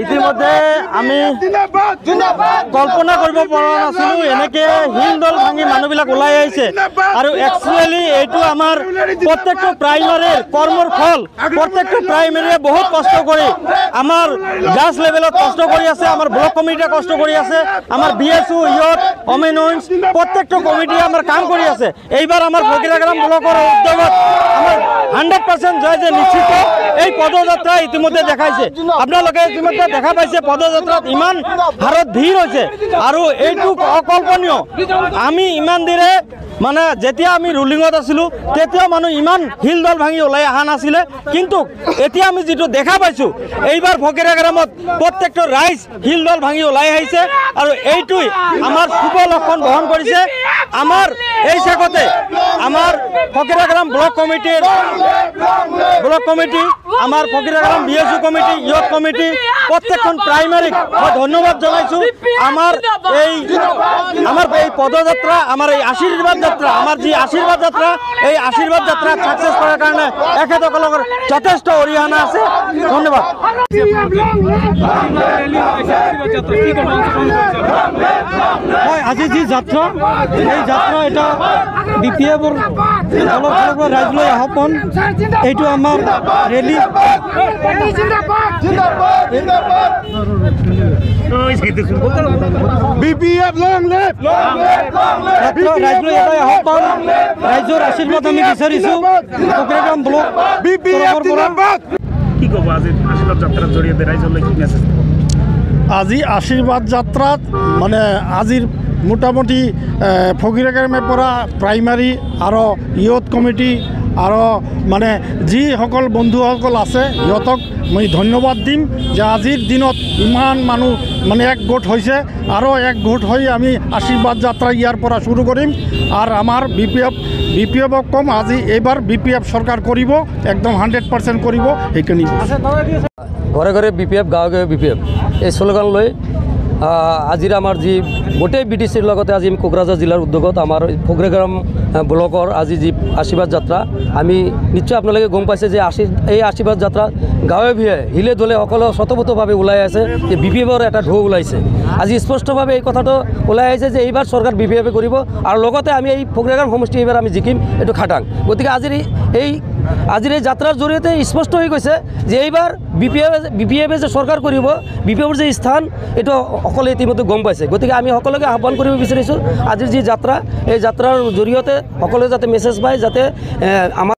ইতিমধ্যে আমি কল্পনা কৰিব পৰা নাছিলো এনেকে হিল দল ভাঙি মানুহবিলাক ওলাই আহিছে আৰু একচুৱেলি এইটো আমাৰ প্ৰত্যেকটো প্ৰাইমাৰীৰ কৰ্মৰ ফল প্ৰত্যেকটো প্ৰাইমাৰীয়ে বহুত কষ্ট কৰি আমাৰ গ্ৰাছ লেভেলত কষ্ট কৰি আছে আমাৰ ব্লক কমিটিয়ে কষ্ট কৰি আছে আমাৰ বিএছও ইয়ত অমেনউইন্স প্ৰত্যেকটো কমিটিয়ে আমাৰ কাম কৰি আছে এইবাৰ আমাৰ ফকিৰাগ্ৰাম ব্লকৰ উদ্যোগত আমাৰ 100% জয় যে নিশ্চিত এই পদযাত্ৰা ইতিমধ্যে দেখাইছে আপোনালোকে ইতিমধ্যে দেখা পাইছে পদযাত্ৰাত ইমান হাৰত ভিৰ হৈছে আৰু এইটো অকল্পনীয় আমি ইমান দিনে মানে যেতিয়া আমি ৰুলিঙত আছিলোঁ তেতিয়া মানুহ ইমান হিল দল ভাঙি ওলাই অহা নাছিলে কিন্তু এতিয়া আমি যেটো দেখা পাইছো এইবাৰ ফকিৰাগ্ৰামত প্ৰত্যেকটো ৰাইজ হিল দল ভাঙি ওলাই আহিছে আৰু এইটোই আমাৰ শুভ লক্ষণ বহন কৰিছে আমাৰ এই শেষতে আমাৰ ফকিৰাগ্ৰাম ব্লক কমিটি আমাৰ ফকিৰাগ্ৰাম বিএছও কমিটি ইয়ত কমিটি প্ৰত্যেকখন প্ৰাইমাৰীক মই ধন্যবাদ জনাইছো আমাৰ এই পদযাত্ৰা আমাৰ এই আশীৰ্বাদ যাত্ৰা আমাৰ যি আশীৰ্বাদ যাত্ৰা এই আশীৰ্বাদ যাত্ৰা সাকসেস কৰাৰ কাৰণে এখেতসকলৰ যথেষ্ট অৰিহণা আছে ধন্যবাদ হয় আজি যি যাত্ৰা এই যাত্ৰা এটা বিপিএফৰ ৰাইজলৈ আহ্বান এইটো আমাৰ ৰেলী বিপিএফ লং লিভ ৰাইজলৈ এটাই আহ্বান ৰাইজৰ আশীৰ্বাদ আমি বিচাৰিছো ফকিৰাগ্ৰাম ব্লক বিপিএফ কি ক'ব আজি আশীৰ্বাদ যাত্ৰাৰ জৰিয়তে ৰাইজলৈ কি মেছেজ দিব আজি আশীৰ্বাদ যাত্ৰাত মানে আজিৰ মোটামুটি ফকিৰাগ্ৰামৰ পৰা প্ৰাইমাৰী আৰু ইয়ত কমিটি আৰু মানে যিসকল বন্ধুসকল আছে সিহঁতক মই ধন্যবাদ দিম যে আজিৰ দিনত ইমান মানুহ মানে একগোট হৈছে আৰু একগোট হৈ আমি আশীৰ্বাদ যাত্ৰা ইয়াৰ পৰা শুৰু কৰিম আৰু আমাৰ বিপিএফক কম আজি এইবাৰ বিপিএফ চৰকাৰ কৰিব একদম 100% কৰিব সেইখিনি ঘৰে ঘৰে বিপিএফ গাঁৱে গাঁৱে বিপিএফ এই স্লোগান লৈ আজিৰ আমাৰ যি গোটেই বিটিচিৰ লগতে আজি কোকৰাঝাৰ জিলাৰ উদ্যোগত আমাৰ ফকিৰাগ্ৰাম ব্লকৰ আজি যি আশীৰ্বাদ যাত্ৰা আমি নিশ্চয় আপোনালোকে গম পাইছে যে এই আশীৰ্বাদ যাত্ৰা গাঁৱে ভূঞে হিলে দলে সকলো স্বতঃপোতভাৱে ওলাই আছে যে বিপিএফৰ এটা ঢৌ ওলাইছে আজি স্পষ্টভাৱে এই কথাটো ওলাই আহিছে যে এইবাৰ চৰকাৰ বিপিএফে কৰিব আৰু লগতে আমি এই ফকিৰাগ্ৰাম সমষ্টি এইবাৰ আমি জিকিম এইটো খাটাং গতিকে আজিৰ এই যাত্ৰাৰ জৰিয়তে স্পষ্ট হৈ গৈছে যে এইবাৰ বিপিএফে যে চৰকাৰ কৰিব বিপিএফৰ যে স্থান এইটো সকলোৱে ইতিমধ্যে গম পাইছে গতিকে আমি সকলোকে আহ্বান কৰিব বিচাৰিছোঁ আজিৰ যি যাত্ৰা এই যাত্ৰাৰ জৰিয়তে সকলোৱে যাতে মেছেজ পায় যাতে আমাৰ